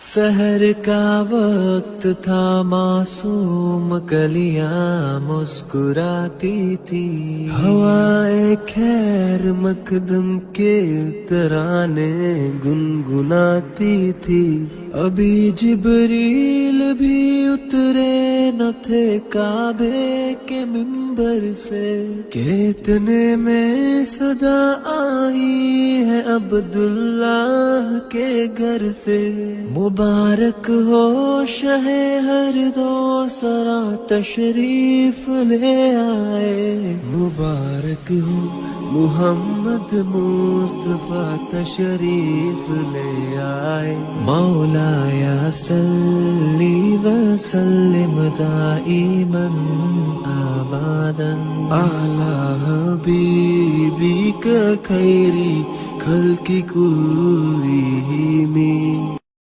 سحر کا وقت تھا، معصوم کلیاں مسکراتی تھی، ہوائے خیر مقدم کے ترانے گنگناتی تھی۔ ابھی جبریل بھی اترے نہ تھے کعبے کے منبر سے کہ اتنے میں صدا آئی ہے عبداللہ کے گھر سے۔ مبارک ہو شہ ہر دو سرا تشریف لے آئے، مبارک ہو محمد مصطفیٰ تشریف لے آئے۔ مولایا صلی وسلم دائما ابدا علی حبیبک خیر خلق کلہم۔